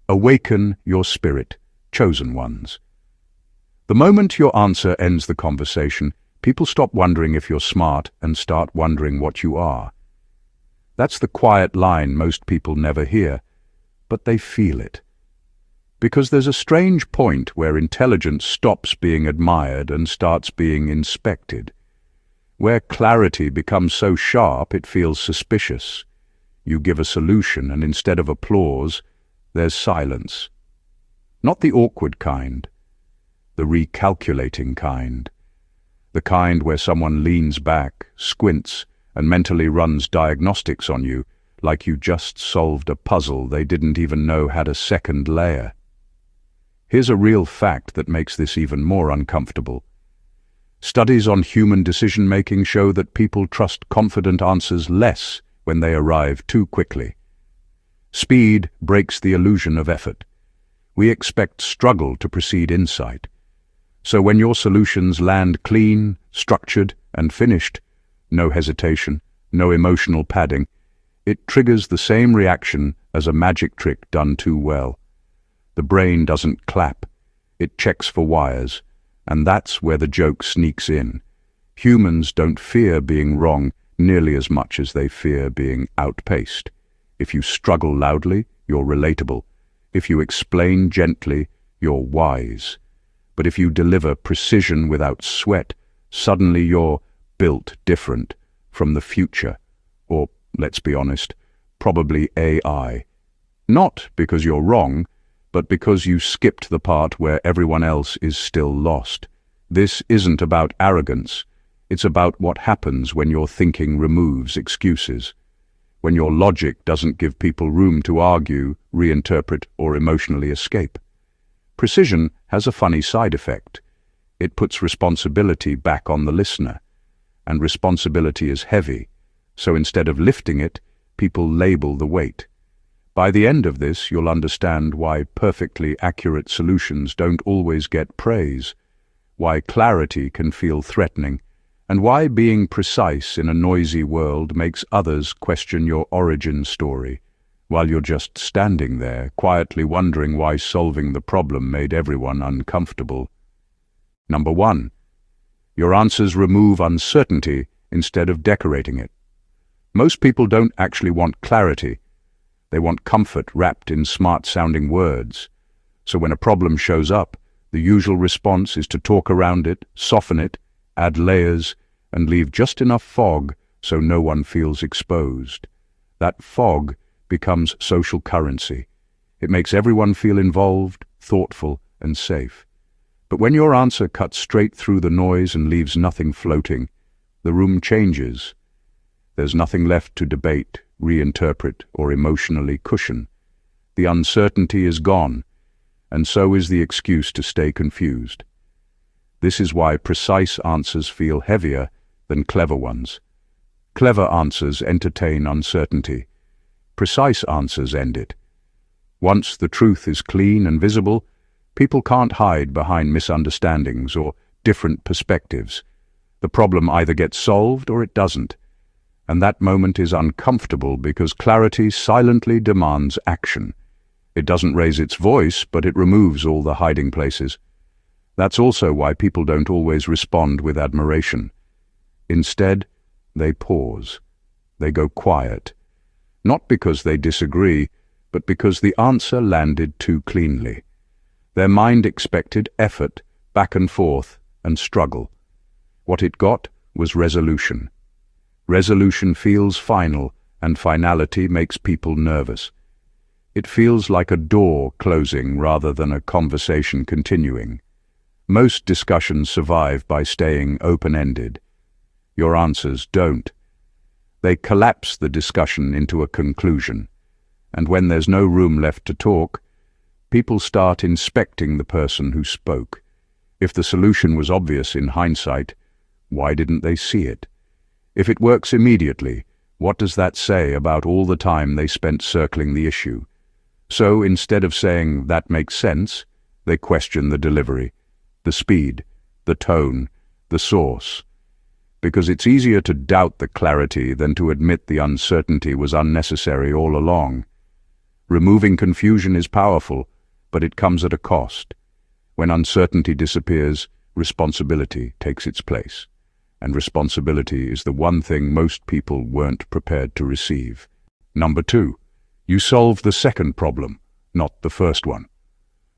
Awaken your spirit, chosen ones. The moment your answer ends the conversation, people stop wondering if you're smart and start wondering what you are. That's the quiet line most people never hear, but they feel it. Because there's a strange point where intelligence stops being admired and starts being inspected. Where clarity becomes so sharp it feels suspicious. You give a solution and instead of applause, there's silence. Not the awkward kind, the recalculating kind. The kind where someone leans back, squints, and mentally runs diagnostics on you, like you just solved a puzzle they didn't even know had a second layer. Here's a real fact that makes this even more uncomfortable. Studies on human decision-making show that people trust confident answers less when they arrive too quickly. Speed breaks the illusion of effort. We expect struggle to precede insight. So when your solutions land clean, structured, and finished, no hesitation, no emotional padding, it triggers the same reaction as a magic trick done too well. The brain doesn't clap, it checks for wires, and that's where the joke sneaks in. Humans don't fear being wrong nearly as much as they fear being outpaced. If you struggle loudly, you're relatable. If you explain gently, you're wise. But if you deliver precision without sweat, suddenly you're built different from the future, or, let's be honest, probably AI. Not because you're wrong, but because you skipped the part where everyone else is still lost. This isn't about arrogance. It's about what happens when your thinking removes excuses. When your logic doesn't give people room to argue, reinterpret, or emotionally escape. Precision has a funny side effect. It puts responsibility back on the listener. And responsibility is heavy, so instead of lifting it, people label the weight. By the end of this, you'll understand why perfectly accurate solutions don't always get praise, why clarity can feel threatening, and why being precise in a noisy world makes others question your origin story, while you're just standing there, quietly wondering why solving the problem made everyone uncomfortable. Number 1. Your answers remove uncertainty instead of decorating it. Most people don't actually want clarity. They want comfort wrapped in smart-sounding words. So when a problem shows up, the usual response is to talk around it, soften it, add layers, and leave just enough fog so no one feels exposed. That fog becomes social currency. It makes everyone feel involved, thoughtful, and safe. But when your answer cuts straight through the noise and leaves nothing floating, the room changes. There's nothing left to debate, reinterpret, or emotionally cushion. The uncertainty is gone, and so is the excuse to stay confused. This is why precise answers feel heavier than clever ones. Clever answers entertain uncertainty. Precise answers end it. Once the truth is clean and visible, people can't hide behind misunderstandings or different perspectives. The problem either gets solved or it doesn't. And that moment is uncomfortable because clarity silently demands action. It doesn't raise its voice, but it removes all the hiding places. That's also why people don't always respond with admiration. Instead, they pause. They go quiet. Not because they disagree, but because the answer landed too cleanly. Their mind expected effort, back and forth, and struggle. What it got was resolution. Resolution feels final, and finality makes people nervous. It feels like a door closing rather than a conversation continuing. Most discussions survive by staying open-ended. Your answers don't. They collapse the discussion into a conclusion. And when there's no room left to talk, people start inspecting the person who spoke. If the solution was obvious in hindsight, why didn't they see it? If it works immediately, what does that say about all the time they spent circling the issue? So instead of saying, "That makes sense," they question the delivery, the speed, the tone, the source. Because it's easier to doubt the clarity than to admit the uncertainty was unnecessary all along. Removing confusion is powerful, but it comes at a cost. When uncertainty disappears, responsibility takes its place. And responsibility is the one thing most people weren't prepared to receive. Number 2. You solve the second problem, not the first one.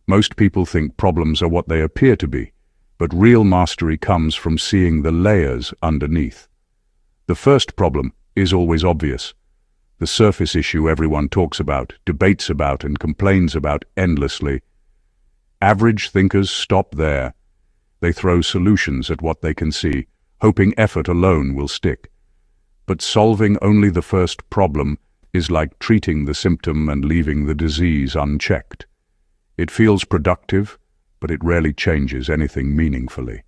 Most people think problems are what they appear to be, but real mastery comes from seeing the layers underneath. The first problem is always obvious. The surface issue everyone talks about, debates about, and complains about endlessly. Average thinkers stop there. They throw solutions at what they can see, hoping effort alone will stick. But solving only the first problem is like treating the symptom and leaving the disease unchecked. It feels productive, but it rarely changes anything meaningfully.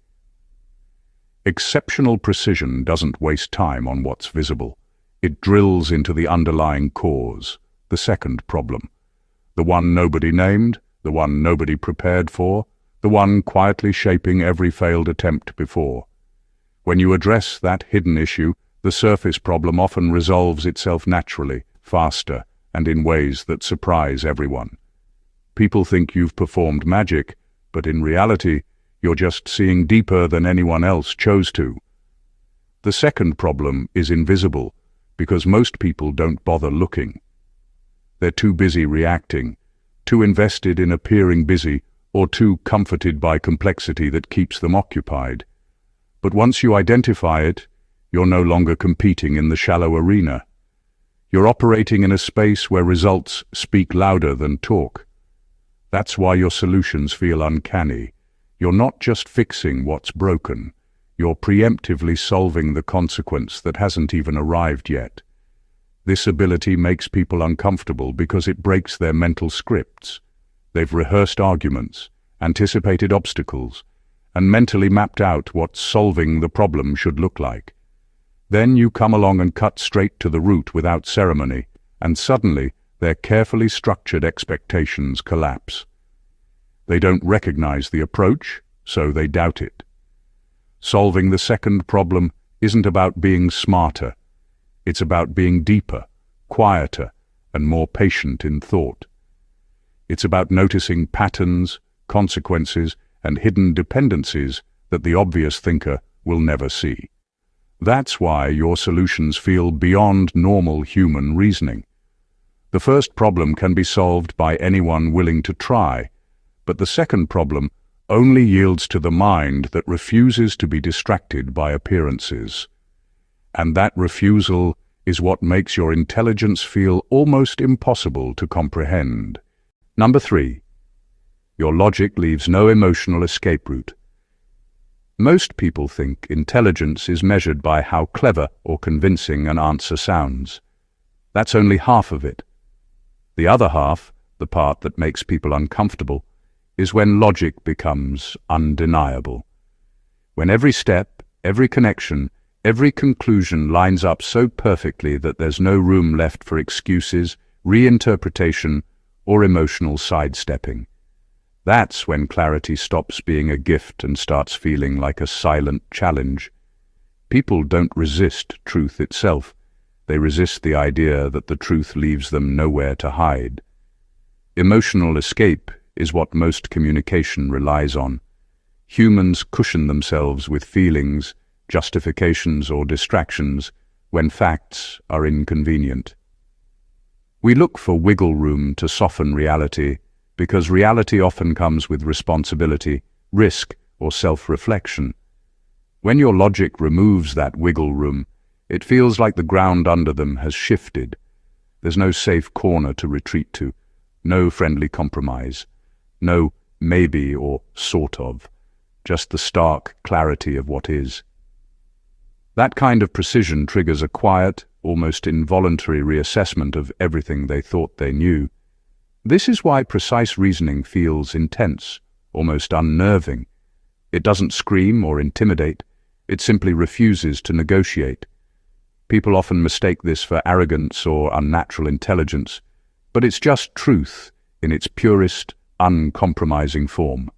Exceptional precision doesn't waste time on what's visible. It drills into the underlying cause, the second problem. The one nobody named, the one nobody prepared for, the one quietly shaping every failed attempt before. When you address that hidden issue, the surface problem often resolves itself naturally, faster, and in ways that surprise everyone. People think you've performed magic, but in reality, you're just seeing deeper than anyone else chose to. The second problem is invisible, because most people don't bother looking. They're too busy reacting, too invested in appearing busy, or too comforted by complexity that keeps them occupied. But once you identify it, you're no longer competing in the shallow arena. You're operating in a space where results speak louder than talk. That's why your solutions feel uncanny. You're not just fixing what's broken. You're preemptively solving the consequence that hasn't even arrived yet. This ability makes people uncomfortable because it breaks their mental scripts. They've rehearsed arguments, anticipated obstacles, and mentally mapped out what solving the problem should look like. Then you come along and cut straight to the root without ceremony, and suddenly their carefully structured expectations collapse. They don't recognize the approach, so they doubt it. Solving the second problem isn't about being smarter. It's about being deeper, quieter, and more patient in thought. It's about noticing patterns, consequences, and hidden dependencies that the obvious thinker will never see. That's why your solutions feel beyond normal human reasoning. The first problem can be solved by anyone willing to try, but the second problem only yields to the mind that refuses to be distracted by appearances. And that refusal is what makes your intelligence feel almost impossible to comprehend. Number 3. Your logic leaves no emotional escape route. Most people think intelligence is measured by how clever or convincing an answer sounds. That's only half of it. The other half, the part that makes people uncomfortable, is when logic becomes undeniable. When every step, every connection, every conclusion lines up so perfectly that there's no room left for excuses, reinterpretation, or emotional sidestepping. That's when clarity stops being a gift and starts feeling like a silent challenge. People don't resist truth itself. They resist the idea that the truth leaves them nowhere to hide. Emotional escape is what most communication relies on. Humans cushion themselves with feelings, justifications, or distractions when facts are inconvenient. We look for wiggle room to soften reality because reality often comes with responsibility, risk, or self-reflection. When your logic removes that wiggle room, it feels like the ground under them has shifted. There's no safe corner to retreat to, no friendly compromise, no maybe or sort of, just the stark clarity of what is. That kind of precision triggers a quiet, almost involuntary reassessment of everything they thought they knew. This is why precise reasoning feels intense, almost unnerving. It doesn't scream or intimidate, it simply refuses to negotiate. People often mistake this for arrogance or unnatural intelligence, but it's just truth in its purest, uncompromising form.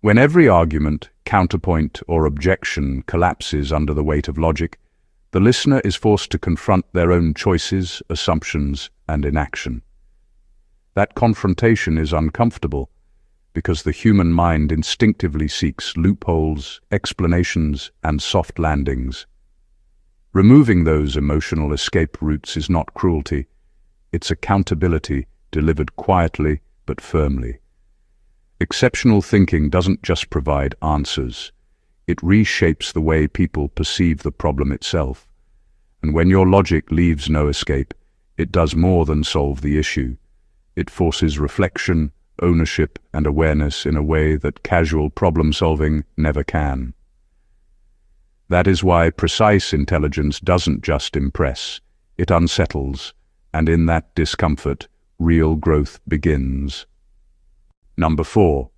When every argument, counterpoint, or objection collapses under the weight of logic, the listener is forced to confront their own choices, assumptions, and inaction. That confrontation is uncomfortable because the human mind instinctively seeks loopholes, explanations, and soft landings. Removing those emotional escape routes is not cruelty, it's accountability delivered quietly but firmly. Exceptional thinking doesn't just provide answers, it reshapes the way people perceive the problem itself. And when your logic leaves no escape, it does more than solve the issue. It forces reflection, ownership, and awareness in a way that casual problem-solving never can. That is why precise intelligence doesn't just impress, it unsettles, and in that discomfort, real growth begins. Number 4.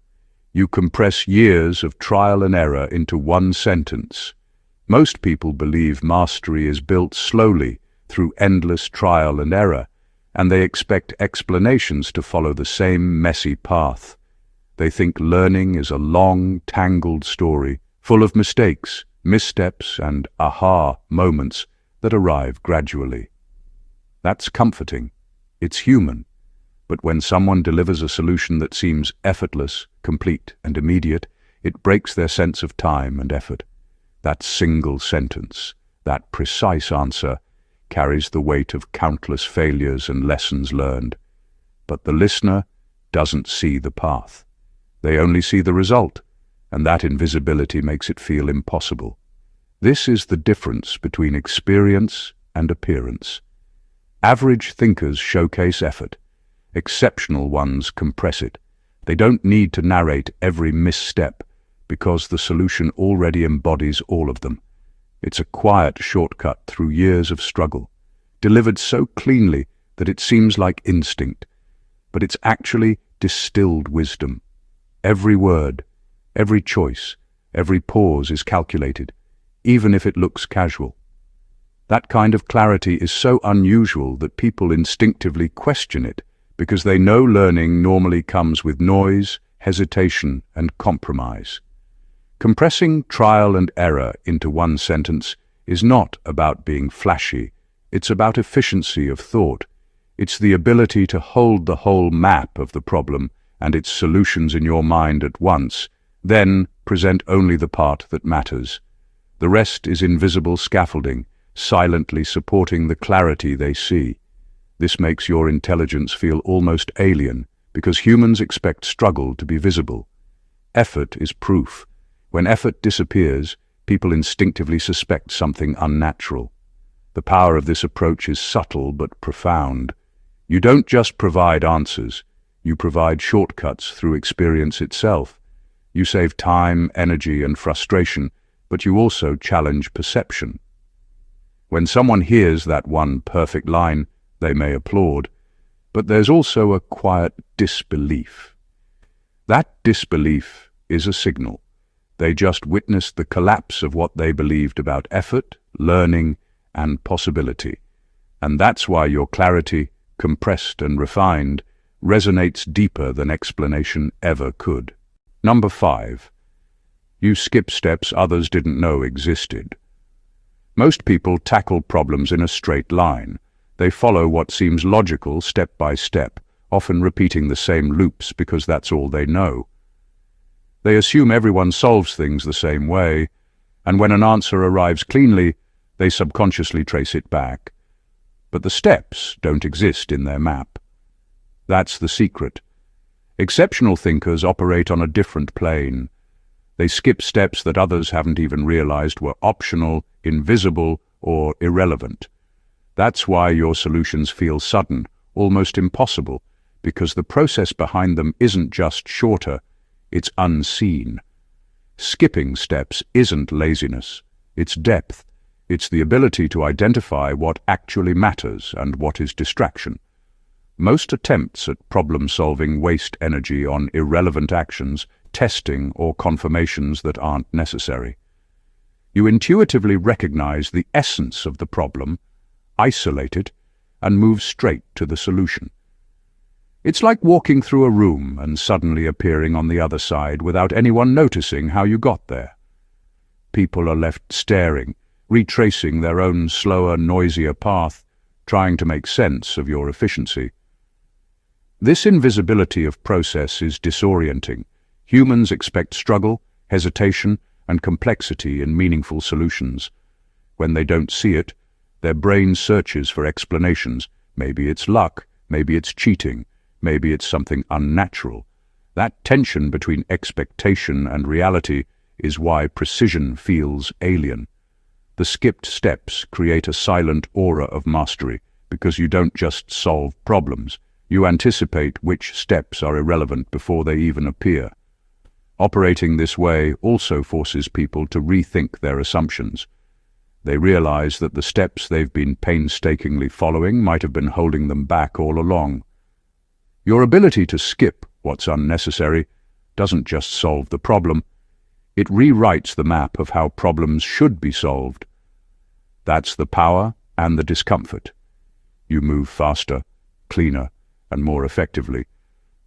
You compress years of trial and error into one sentence. Most people believe mastery is built slowly through endless trial and error, and they expect explanations to follow the same messy path. They think learning is a long, tangled story, full of mistakes, missteps, and aha moments that arrive gradually. That's comforting. It's human. But when someone delivers a solution that seems effortless, complete, and immediate, it breaks their sense of time and effort. That single sentence, that precise answer, carries the weight of countless failures and lessons learned. But the listener doesn't see the path. They only see the result, and that invisibility makes it feel impossible. This is the difference between experience and appearance. Average thinkers showcase effort. Exceptional ones compress it. They don't need to narrate every misstep because the solution already embodies all of them. It's a quiet shortcut through years of struggle, delivered so cleanly that it seems like instinct, but it's actually distilled wisdom. Every word, every choice, every pause is calculated, even if it looks casual. That kind of clarity is so unusual that people instinctively question it, because they know learning normally comes with noise, hesitation, and compromise. Compressing trial and error into one sentence is not about being flashy, it's about efficiency of thought. It's the ability to hold the whole map of the problem and its solutions in your mind at once, then present only the part that matters. The rest is invisible scaffolding, silently supporting the clarity they see. This makes your intelligence feel almost alien, because humans expect struggle to be visible. Effort is proof. When effort disappears, people instinctively suspect something unnatural. The power of this approach is subtle but profound. You don't just provide answers, you provide shortcuts through experience itself. You save time, energy, and frustration, but you also challenge perception. When someone hears that one perfect line, they may applaud, but there's also a quiet disbelief. That disbelief is a signal. They just witnessed the collapse of what they believed about effort, learning, and possibility. And that's why your clarity, compressed and refined, resonates deeper than explanation ever could. Number 5. You skip steps others didn't know existed. Most people tackle problems in a straight line. They follow what seems logical step by step, often repeating the same loops because that's all they know. They assume everyone solves things the same way, and when an answer arrives cleanly, they subconsciously trace it back. But the steps don't exist in their map. That's the secret. Exceptional thinkers operate on a different plane. They skip steps that others haven't even realized were optional, invisible, or irrelevant. That's why your solutions feel sudden, almost impossible, because the process behind them isn't just shorter, it's unseen. Skipping steps isn't laziness, it's depth. It's the ability to identify what actually matters and what is distraction. Most attempts at problem-solving waste energy on irrelevant actions, testing, or confirmations that aren't necessary. You intuitively recognize the essence of the problem, isolate it, and move straight to the solution. It's like walking through a room and suddenly appearing on the other side without anyone noticing how you got there. People are left staring, retracing their own slower, noisier path, trying to make sense of your efficiency. This invisibility of process is disorienting. Humans expect struggle, hesitation, and complexity in meaningful solutions. When they don't see it, their brain searches for explanations. Maybe it's luck, maybe it's cheating, maybe it's something unnatural. That tension between expectation and reality is why precision feels alien. The skipped steps create a silent aura of mastery because you don't just solve problems, you anticipate which steps are irrelevant before they even appear. Operating this way also forces people to rethink their assumptions. They realize that the steps they've been painstakingly following might have been holding them back all along. Your ability to skip what's unnecessary doesn't just solve the problem, it rewrites the map of how problems should be solved. That's the power and the discomfort. You move faster, cleaner, and more effectively,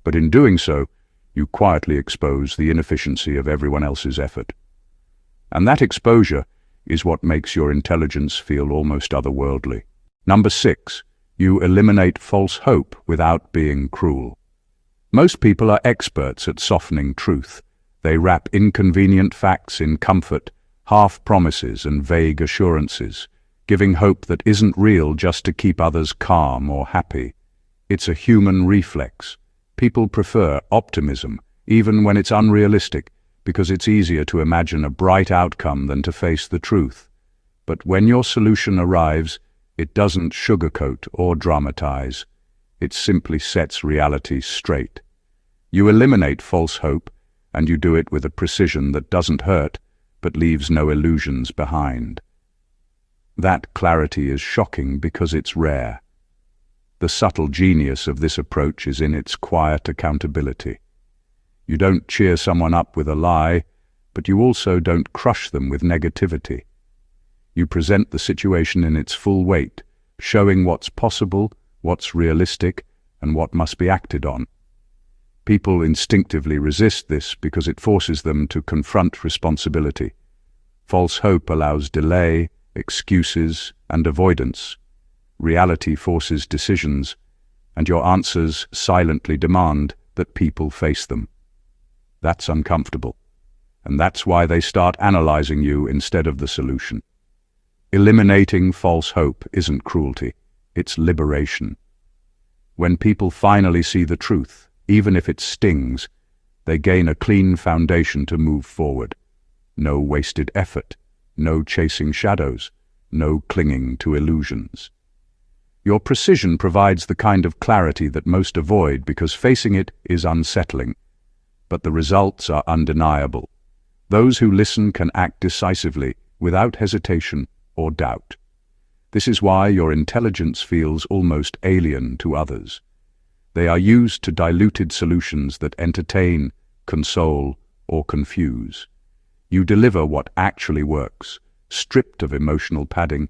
but in doing so, you quietly expose the inefficiency of everyone else's effort. And that exposure is what makes your intelligence feel almost otherworldly. Number 6, you eliminate false hope without being cruel. Most people are experts at softening truth. They wrap inconvenient facts in comfort, half promises and vague assurances, giving hope that isn't real just to keep others calm or happy. It's a human reflex. People prefer optimism, even when it's unrealistic, because it's easier to imagine a bright outcome than to face the truth. But when your solution arrives, it doesn't sugarcoat or dramatize. It simply sets reality straight. You eliminate false hope, and you do it with a precision that doesn't hurt, but leaves no illusions behind. That clarity is shocking because it's rare. The subtle genius of this approach is in its quiet accountability. You don't cheer someone up with a lie, but you also don't crush them with negativity. You present the situation in its full weight, showing what's possible, what's realistic, and what must be acted on. People instinctively resist this because it forces them to confront responsibility. False hope allows delay, excuses, and avoidance. Reality forces decisions, and your answers silently demand that people face them. That's uncomfortable, and that's why they start analyzing you instead of the solution. Eliminating false hope isn't cruelty, it's liberation. When people finally see the truth, even if it stings, they gain a clean foundation to move forward. No wasted effort, no chasing shadows, no clinging to illusions. Your precision provides the kind of clarity that most avoid because facing it is unsettling. But the results are undeniable. Those who listen can act decisively, without hesitation or doubt. This is why your intelligence feels almost alien to others. They are used to diluted solutions that entertain, console, or confuse. You deliver what actually works, stripped of emotional padding,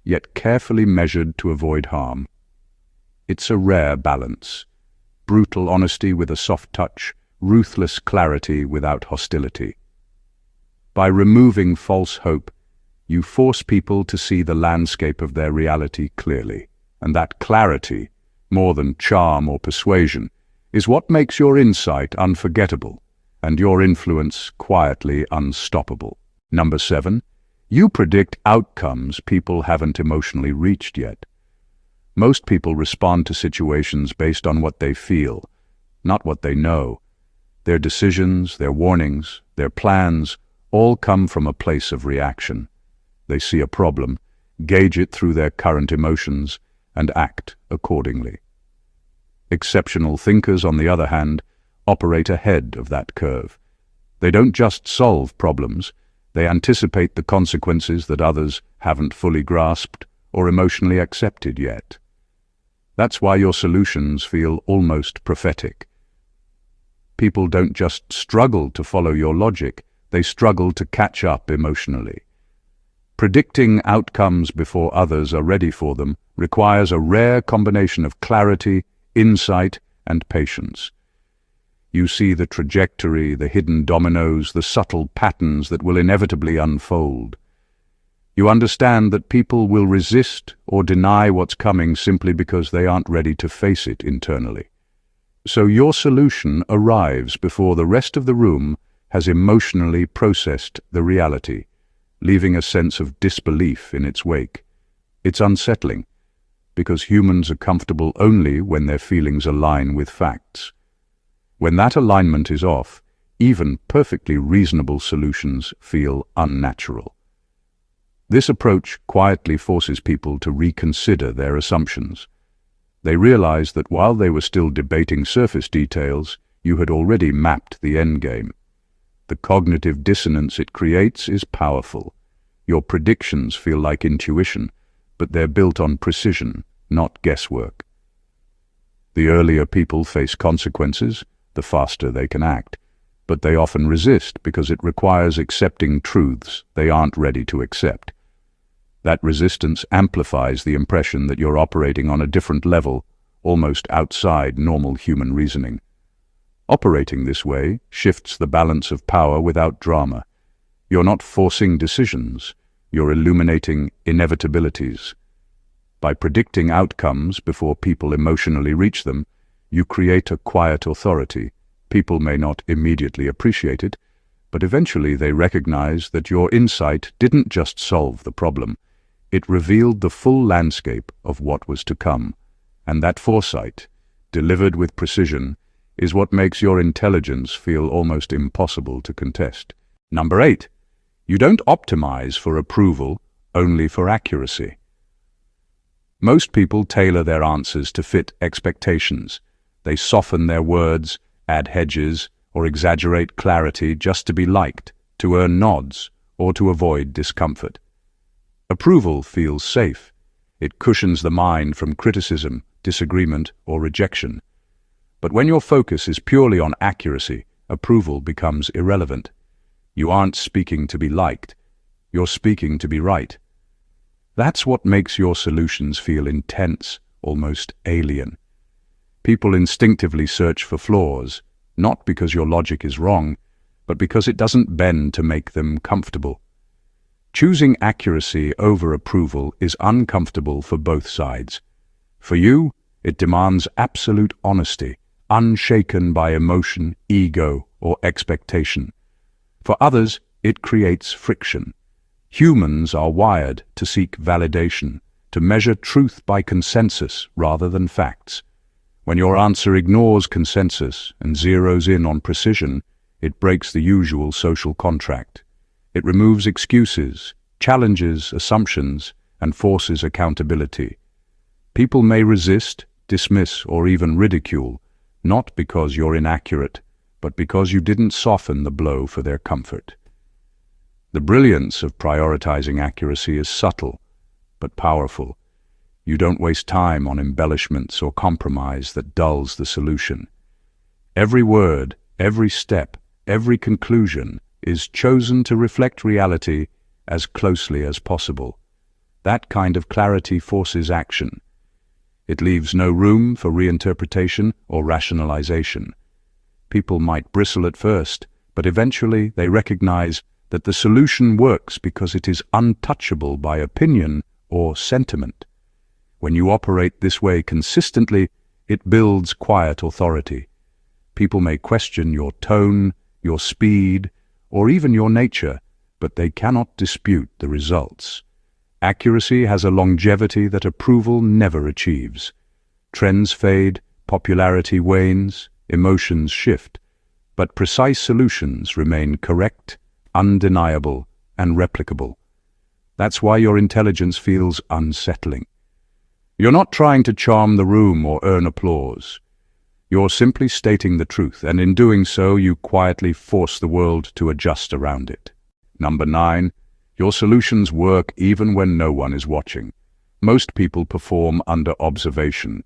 yet carefully measured to avoid harm. It's a rare balance. Brutal honesty with a soft touch, ruthless clarity without hostility. By removing false hope, you force people to see the landscape of their reality clearly, and that clarity, more than charm or persuasion, is what makes your insight unforgettable and your influence quietly unstoppable. Number 7, you predict outcomes people haven't emotionally reached yet. Most people respond to situations based on what they feel, not what they know. Their decisions, their warnings, their plans all come from a place of reaction. They see a problem, gauge it through their current emotions, and act accordingly. Exceptional thinkers, on the other hand, operate ahead of that curve. They don't just solve problems, they anticipate the consequences that others haven't fully grasped or emotionally accepted yet. That's why your solutions feel almost prophetic. People don't just struggle to follow your logic, they struggle to catch up emotionally. Predicting outcomes before others are ready for them requires a rare combination of clarity, insight, and patience. You see the trajectory, the hidden dominoes, the subtle patterns that will inevitably unfold. You understand that people will resist or deny what's coming simply because they aren't ready to face it internally. So your solution arrives before the rest of the room has emotionally processed the reality, leaving a sense of disbelief in its wake. It's unsettling, because humans are comfortable only when their feelings align with facts. When that alignment is off, even perfectly reasonable solutions feel unnatural. This approach quietly forces people to reconsider their assumptions. They realize that while they were still debating surface details, you had already mapped the endgame. The cognitive dissonance it creates is powerful. Your predictions feel like intuition, but they're built on precision, not guesswork. The earlier people face consequences, the faster they can act, but they often resist because it requires accepting truths they aren't ready to accept. That resistance amplifies the impression that you're operating on a different level, almost outside normal human reasoning. Operating this way shifts the balance of power without drama. You're not forcing decisions, you're illuminating inevitabilities. By predicting outcomes before people emotionally reach them, you create a quiet authority. People may not immediately appreciate it, but eventually they recognize that your insight didn't just solve the problem. It revealed the full landscape of what was to come. And that foresight, delivered with precision, is what makes your intelligence feel almost impossible to contest. Number 8. You don't optimize for approval, only for accuracy. Most people tailor their answers to fit expectations. They soften their words, add hedges, or exaggerate clarity just to be liked, to earn nods, or to avoid discomfort. Approval feels safe. It cushions the mind from criticism, disagreement, or rejection. But when your focus is purely on accuracy, approval becomes irrelevant. You aren't speaking to be liked. You're speaking to be right. That's what makes your solutions feel intense, almost alien. People instinctively search for flaws, not because your logic is wrong, but because it doesn't bend to make them comfortable. Choosing accuracy over approval is uncomfortable for both sides. For you, it demands absolute honesty, unshaken by emotion, ego, or expectation. For others, it creates friction. Humans are wired to seek validation, to measure truth by consensus rather than facts. When your answer ignores consensus and zeroes in on precision, it breaks the usual social contract. It removes excuses, challenges assumptions, and forces accountability. People may resist, dismiss, or even ridicule, not because you're inaccurate, but because you didn't soften the blow for their comfort. The brilliance of prioritizing accuracy is subtle, but powerful. You don't waste time on embellishments or compromise that dulls the solution. Every word, every step, every conclusion is chosen to reflect reality as closely as possible. That kind of clarity forces action. It leaves no room for reinterpretation or rationalization. People might bristle at first, but eventually they recognize that the solution works because it is untouchable by opinion or sentiment. When you operate this way consistently, it builds quiet authority. People may question your tone, your speed, or even your nature, but they cannot dispute the results. Accuracy has a longevity that approval never achieves. Trends fade, popularity wanes, emotions shift, but precise solutions remain correct, undeniable, and replicable. That's why your intelligence feels unsettling. You're not trying to charm the room or earn applause. You're simply stating the truth, and in doing so, you quietly force the world to adjust around it. Number 9. Your solutions work even when no one is watching. Most people perform under observation.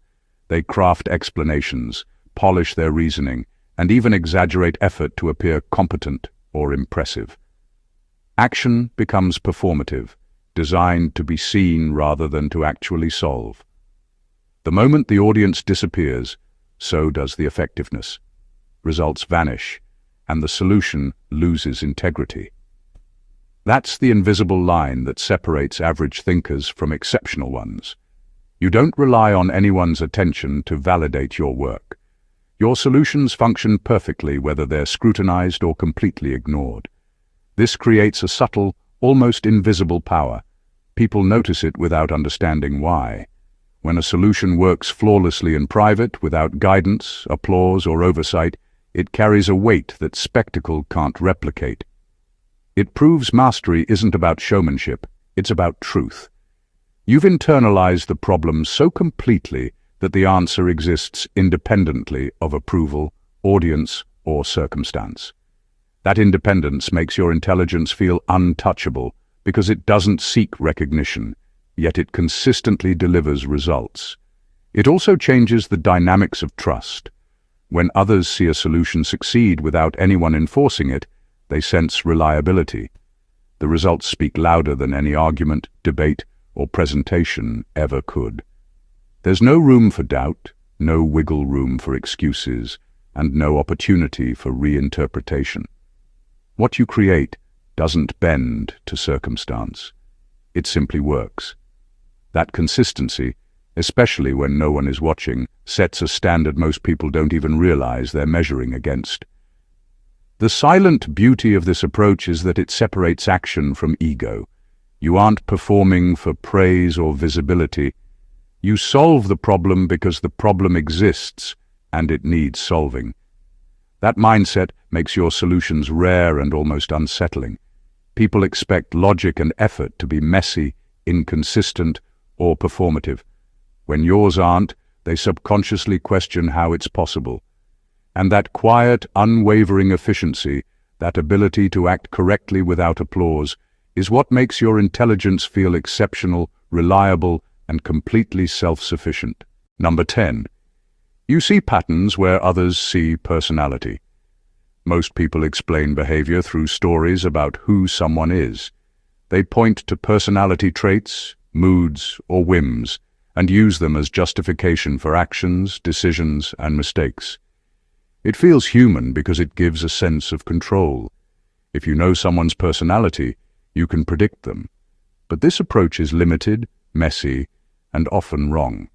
They craft explanations, polish their reasoning, and even exaggerate effort to appear competent or impressive. Action becomes performative, designed to be seen rather than to actually solve. The moment the audience disappears, so does the effectiveness. Results vanish, and the solution loses integrity. That's the invisible line that separates average thinkers from exceptional ones. You don't rely on anyone's attention to validate your work. Your solutions function perfectly whether they're scrutinized or completely ignored. This creates a subtle, almost invisible power. People notice it without understanding why. When a solution works flawlessly in private, without guidance, applause, or oversight, it carries a weight that spectacle can't replicate. It proves mastery isn't about showmanship, it's about truth. You've internalized the problem so completely that the answer exists independently of approval, audience, or circumstance. That independence makes your intelligence feel untouchable because it doesn't seek recognition, yet it consistently delivers results. It also changes the dynamics of trust. When others see a solution succeed without anyone enforcing it, they sense reliability. The results speak louder than any argument, debate, or presentation ever could. There's no room for doubt, no wiggle room for excuses, and no opportunity for reinterpretation. What you create doesn't bend to circumstance. It simply works. That consistency, especially when no one is watching, sets a standard most people don't even realize they're measuring against. The silent beauty of this approach is that it separates action from ego. You aren't performing for praise or visibility. You solve the problem because the problem exists and it needs solving. That mindset makes your solutions rare and almost unsettling. People expect logic and effort to be messy, inconsistent, or performative. When yours aren't, they subconsciously question how it's possible. And that quiet, unwavering efficiency, that ability to act correctly without applause, is what makes your intelligence feel exceptional, reliable, and completely self-sufficient. Number 10. You see patterns where others see personality. Most people explain behavior through stories about who someone is. They point to personality traits, moods, or whims, and use them as justification for actions, decisions, and mistakes. It feels human because it gives a sense of control. If you know someone's personality, you can predict them. But this approach is limited, messy, and often wrong.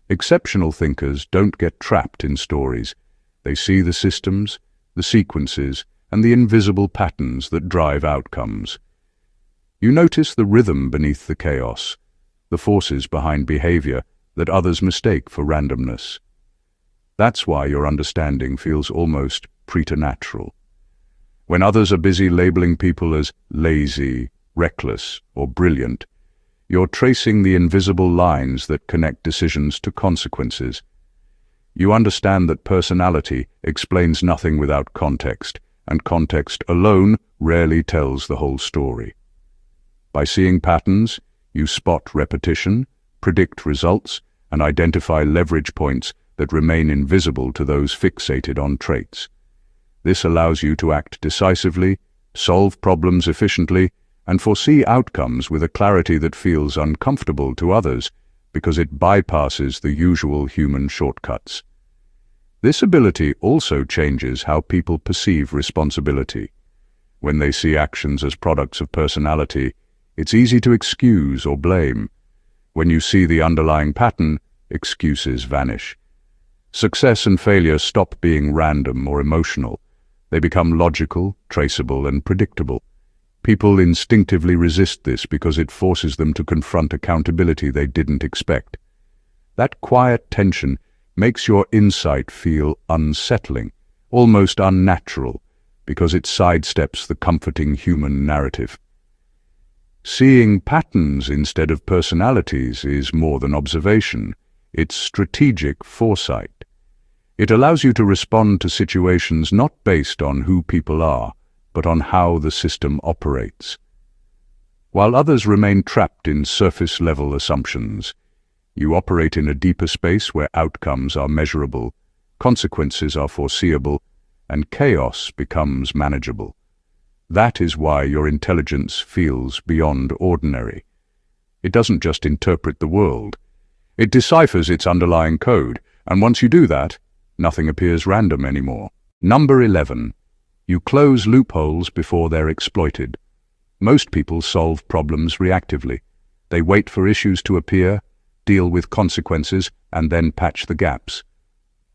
Exceptional thinkers don't get trapped in stories. They see the systems, the sequences, and the invisible patterns that drive outcomes. You notice the rhythm beneath the chaos, the forces behind behavior that others mistake for randomness. That's why your understanding feels almost preternatural. When others are busy labeling people as lazy, reckless, or brilliant, you're tracing the invisible lines that connect decisions to consequences. You understand that personality explains nothing without context, and context alone rarely tells the whole story. By seeing patterns, you spot repetition, predict results, and identify leverage points that remain invisible to those fixated on traits. This allows you to act decisively, solve problems efficiently, and foresee outcomes with a clarity that feels uncomfortable to others because it bypasses the usual human shortcuts. This ability also changes how people perceive responsibility. When they see actions as products of personality, it's easy to excuse or blame. When you see the underlying pattern, excuses vanish. Success and failure stop being random or emotional. They become logical, traceable, and predictable. People instinctively resist this because it forces them to confront accountability they didn't expect. That quiet tension makes your insight feel unsettling, almost unnatural, because it sidesteps the comforting human narrative. Seeing patterns instead of personalities is more than observation. It's strategic foresight. It allows you to respond to situations not based on who people are, but on how the system operates. While others remain trapped in surface-level assumptions, you operate in a deeper space where outcomes are measurable, consequences are foreseeable, and chaos becomes manageable. That is why your intelligence feels beyond ordinary. It doesn't just interpret the world. It deciphers its underlying code, and once you do that, nothing appears random anymore. Number 11. You close loopholes before they're exploited. Most people solve problems reactively. They wait for issues to appear, deal with consequences, and then patch the gaps.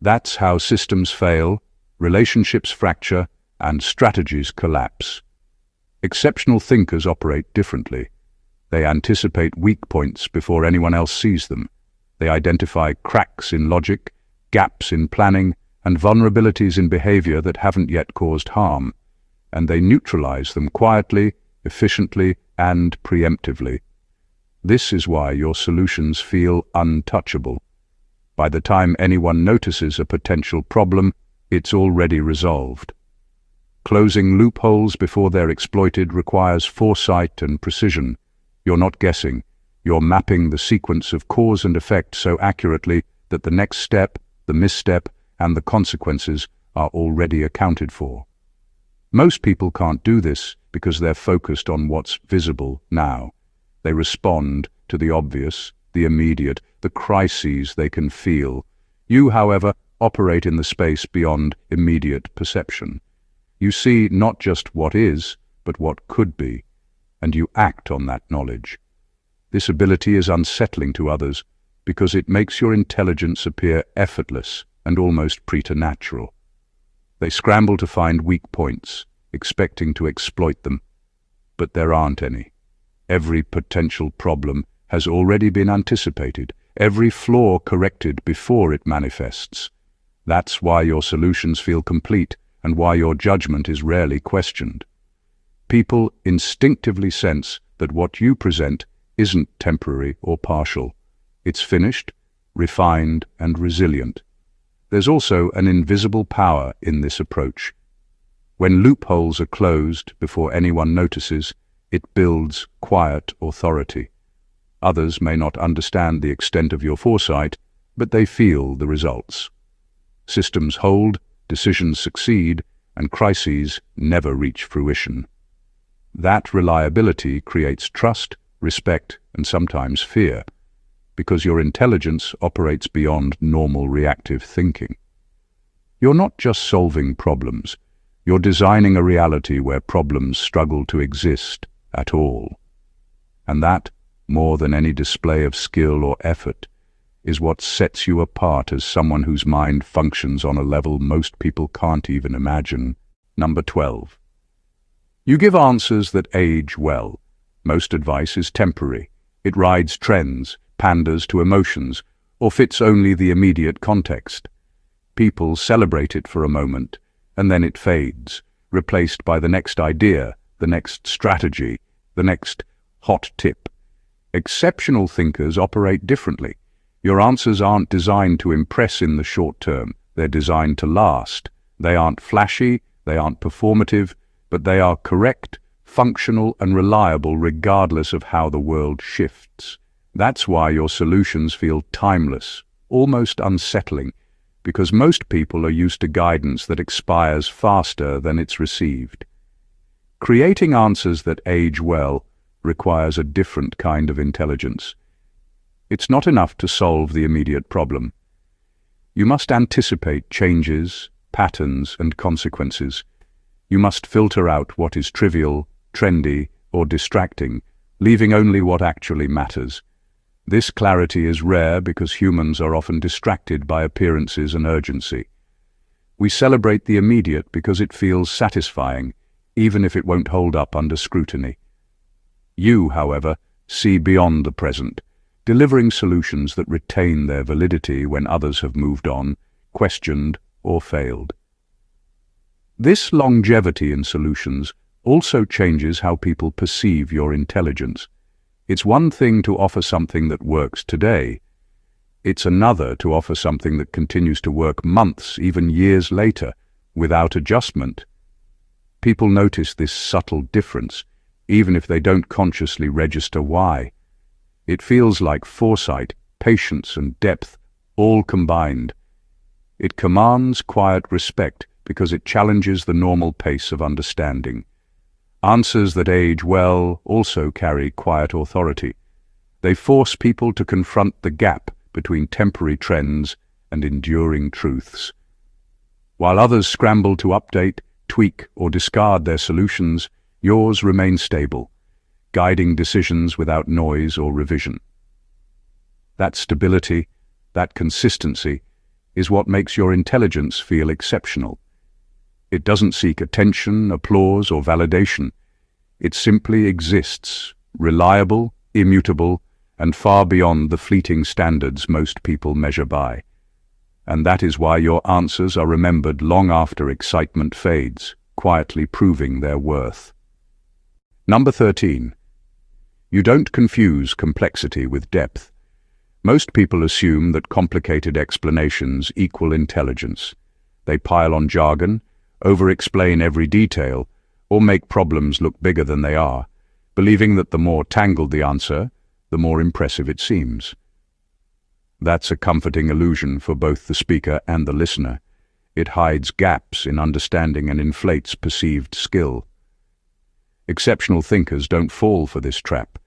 That's how systems fail, relationships fracture, and strategies collapse. Exceptional thinkers operate differently. They anticipate weak points before anyone else sees them. They identify cracks in logic, gaps in planning, and vulnerabilities in behavior that haven't yet caused harm, and they neutralize them quietly, efficiently, and preemptively. This is why your solutions feel untouchable. By the time anyone notices a potential problem, it's already resolved. Closing loopholes before they're exploited requires foresight and precision. You're not guessing. You're mapping the sequence of cause and effect so accurately that the next step, the misstep, and the consequences are already accounted for. Most people can't do this because they're focused on what's visible now. They respond to the obvious, the immediate, the crises they can feel. You, however, operate in the space beyond immediate perception. You see not just what is, but what could be, and you act on that knowledge. This ability is unsettling to others because it makes your intelligence appear effortless and almost preternatural. They scramble to find weak points, expecting to exploit them, but there aren't any. Every potential problem has already been anticipated, every flaw corrected before it manifests. That's why your solutions feel complete and why your judgment is rarely questioned. People instinctively sense that what you present isn't temporary or partial. It's finished, refined, and resilient. There's also an invisible power in this approach. When loopholes are closed before anyone notices, it builds quiet authority. Others may not understand the extent of your foresight, but they feel the results. Systems hold, decisions succeed, and crises never reach fruition. That reliability creates trust, respect, and sometimes fear, because your intelligence operates beyond normal reactive thinking. You're not just solving problems, you're designing a reality where problems struggle to exist at all. And that, more than any display of skill or effort, is what sets you apart as someone whose mind functions on a level most people can't even imagine. Number 12. You give answers that age well. Most advice is temporary. It rides trends, panders to emotions, or fits only the immediate context. People celebrate it for a moment, and then it fades, replaced by the next idea, the next strategy, the next hot tip. Exceptional thinkers operate differently. Your answers aren't designed to impress in the short term. They're designed to last. They aren't flashy, they aren't performative, but they are correct, functional, and reliable regardless of how the world shifts. That's why your solutions feel timeless, almost unsettling, because most people are used to guidance that expires faster than it's received. Creating answers that age well requires a different kind of intelligence. It's not enough to solve the immediate problem. You must anticipate changes, patterns, and consequences. You must filter out what is trivial, trendy, or distracting, leaving only what actually matters. This clarity is rare because humans are often distracted by appearances and urgency. We celebrate the immediate because it feels satisfying, even if it won't hold up under scrutiny. You, however, see beyond the present, delivering solutions that retain their validity when others have moved on, questioned, or failed. This longevity in solutions also changes how people perceive your intelligence. It's one thing to offer something that works today. It's another to offer something that continues to work months, even years later, without adjustment. People notice this subtle difference, even if they don't consciously register why. It feels like foresight, patience, and depth, all combined. It commands quiet respect because it challenges the normal pace of understanding. Answers that age well also carry quiet authority. They force people to confront the gap between temporary trends and enduring truths. While others scramble to update, tweak, or discard their solutions, yours remain stable, guiding decisions without noise or revision. That stability, that consistency, is what makes your intelligence feel exceptional. It doesn't seek attention, applause, or validation. It simply exists, reliable, immutable, and far beyond the fleeting standards most people measure by. And that is why your answers are remembered long after excitement fades, quietly proving their worth. Number 13. You don't confuse complexity with depth. Most people assume that complicated explanations equal intelligence. They pile on jargon, over-explain every detail, or make problems look bigger than they are, believing that the more tangled the answer, the more impressive it seems. That's a comforting illusion for both the speaker and the listener. It hides gaps in understanding and inflates perceived skill. Exceptional thinkers don't fall for this trap.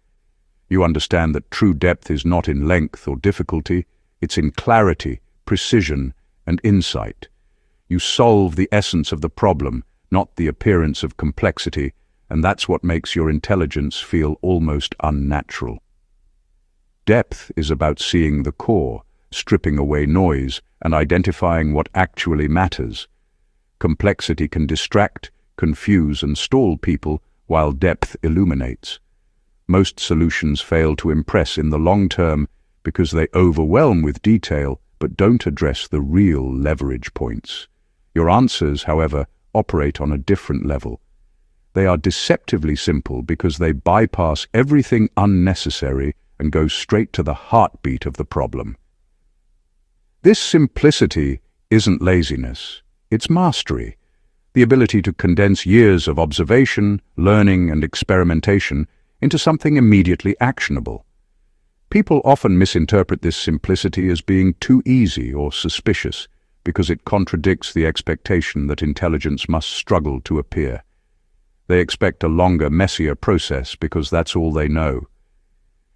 You understand that true depth is not in length or difficulty, it's in clarity, precision, and insight. You solve the essence of the problem, not the appearance of complexity, and that's what makes your intelligence feel almost unnatural. Depth is about seeing the core, stripping away noise, and identifying what actually matters. Complexity can distract, confuse, and stall people, while depth illuminates. Most solutions fail to impress in the long term because they overwhelm with detail but don't address the real leverage points. Your answers, however, operate on a different level. They are deceptively simple because they bypass everything unnecessary and go straight to the heartbeat of the problem. This simplicity isn't laziness, it's mastery. The ability to condense years of observation, learning, and experimentation into something immediately actionable. People often misinterpret this simplicity as being too easy or suspicious because it contradicts the expectation that intelligence must struggle to appear. They expect a longer, messier process because that's all they know.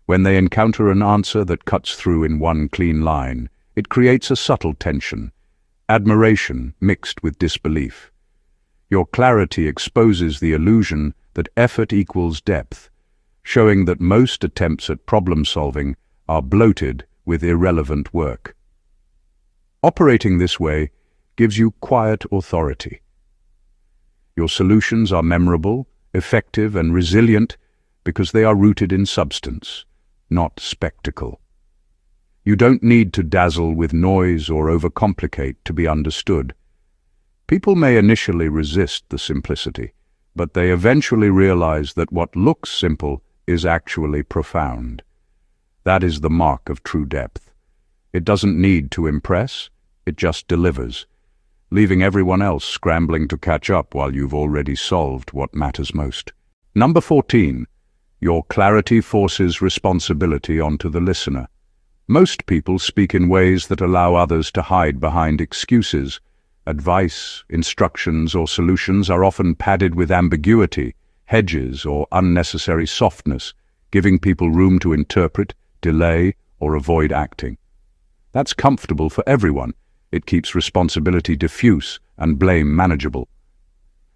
When they encounter an answer that cuts through in one clean line, it creates a subtle tension, admiration mixed with disbelief. Your clarity exposes the illusion that effort equals depth, showing that most attempts at problem-solving are bloated with irrelevant work. Operating this way gives you quiet authority. Your solutions are memorable, effective, and resilient because they are rooted in substance, not spectacle. You don't need to dazzle with noise or overcomplicate to be understood. People may initially resist the simplicity, but they eventually realize that what looks simple is actually profound. That is the mark of true depth. It doesn't need to impress, it just delivers, leaving everyone else scrambling to catch up while you've already solved what matters most. Number 14. Your clarity forces responsibility onto the listener. Most people speak in ways that allow others to hide behind excuses. Advice, instructions, or solutions are often padded with ambiguity, hedges, or unnecessary softness, giving people room to interpret, delay, or avoid acting. That's comfortable for everyone. It keeps responsibility diffuse and blame manageable.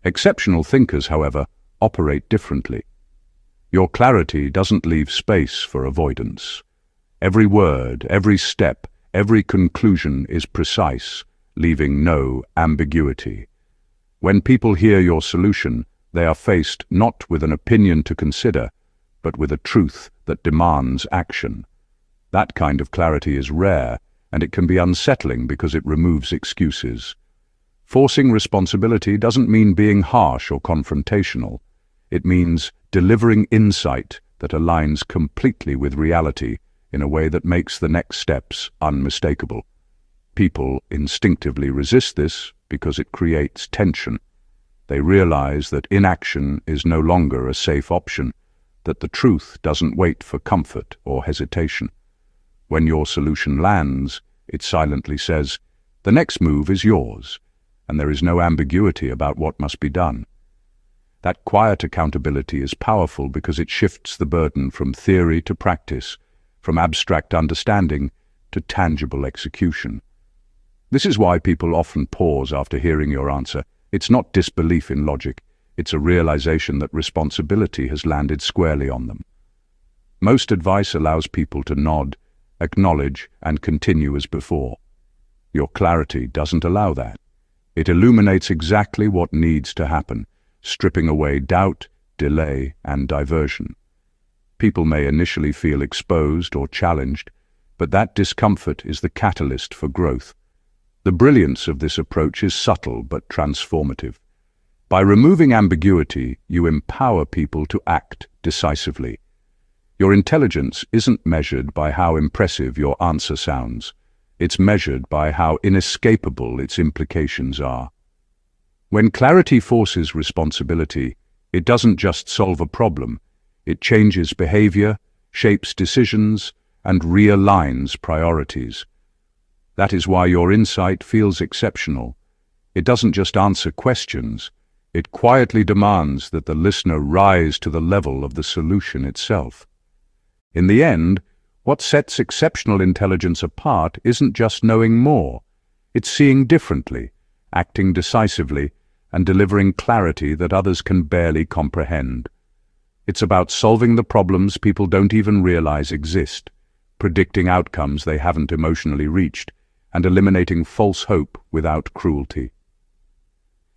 Exceptional thinkers, however, operate differently. Your clarity doesn't leave space for avoidance. Every word, every step, every conclusion is precise, leaving no ambiguity. When people hear your solution, they are faced not with an opinion to consider, but with a truth that demands action. That kind of clarity is rare, and it can be unsettling because it removes excuses. Forcing responsibility doesn't mean being harsh or confrontational. It means delivering insight that aligns completely with reality in a way that makes the next steps unmistakable. People instinctively resist this because it creates tension. They realize that inaction is no longer a safe option, that the truth doesn't wait for comfort or hesitation. When your solution lands, it silently says, "The next move is yours," and there is no ambiguity about what must be done. That quiet accountability is powerful because it shifts the burden from theory to practice, from abstract understanding to tangible execution. This is why people often pause after hearing your answer. It's not disbelief in logic, it's a realization that responsibility has landed squarely on them. Most advice allows people to nod, acknowledge, and continue as before. Your clarity doesn't allow that. It illuminates exactly what needs to happen, stripping away doubt, delay, and diversion. People may initially feel exposed or challenged, but that discomfort is the catalyst for growth. The brilliance of this approach is subtle but transformative. By removing ambiguity, you empower people to act decisively. Your intelligence isn't measured by how impressive your answer sounds. It's measured by how inescapable its implications are. When clarity forces responsibility, it doesn't just solve a problem. It changes behavior, shapes decisions, and realigns priorities. That is why your insight feels exceptional. It doesn't just answer questions. It quietly demands that the listener rise to the level of the solution itself. In the end, what sets exceptional intelligence apart isn't just knowing more. It's seeing differently, acting decisively, and delivering clarity that others can barely comprehend. It's about solving the problems people don't even realize exist, predicting outcomes they haven't emotionally reached, and eliminating false hope without cruelty.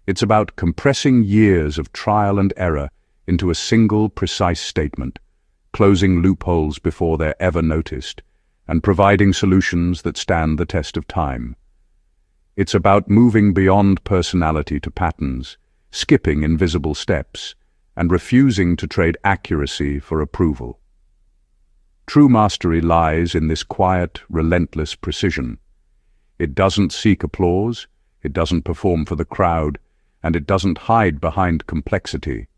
It's about compressing years of trial and error into a single, precise statement, closing loopholes before they're ever noticed, and providing solutions that stand the test of time. It's about moving beyond personality to patterns, skipping invisible steps, and refusing to trade accuracy for approval. True mastery lies in this quiet, relentless precision. It doesn't seek applause, it doesn't perform for the crowd, and it doesn't hide behind complexity.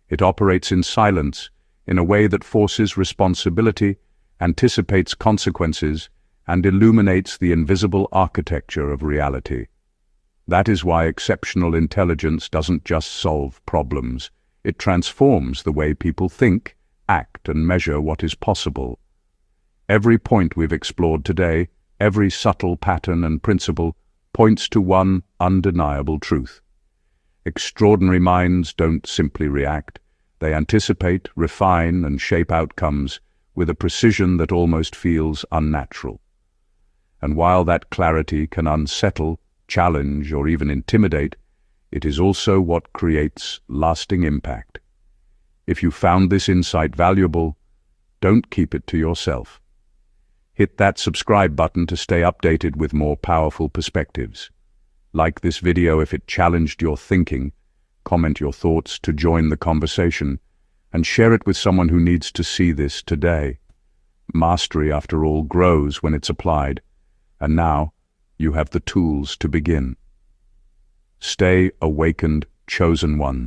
It operates in silence, in a way that forces responsibility, anticipates consequences, and illuminates the invisible architecture of reality. That is why exceptional intelligence doesn't just solve problems. It transforms the way people think, act, and measure what is possible. Every point we've explored today, every subtle pattern and principle, points to one undeniable truth. Extraordinary minds don't simply react. They anticipate, refine, and shape outcomes with a precision that almost feels unnatural. And while that clarity can unsettle, challenge, or even intimidate, it is also what creates lasting impact. If you found this insight valuable, don't keep it to yourself. Hit that subscribe button to stay updated with more powerful perspectives. Like this video if it challenged your thinking, comment your thoughts to join the conversation, and share it with someone who needs to see this today. Mastery, after all, grows when it's applied, and now you have the tools to begin. Stay awakened, chosen ones.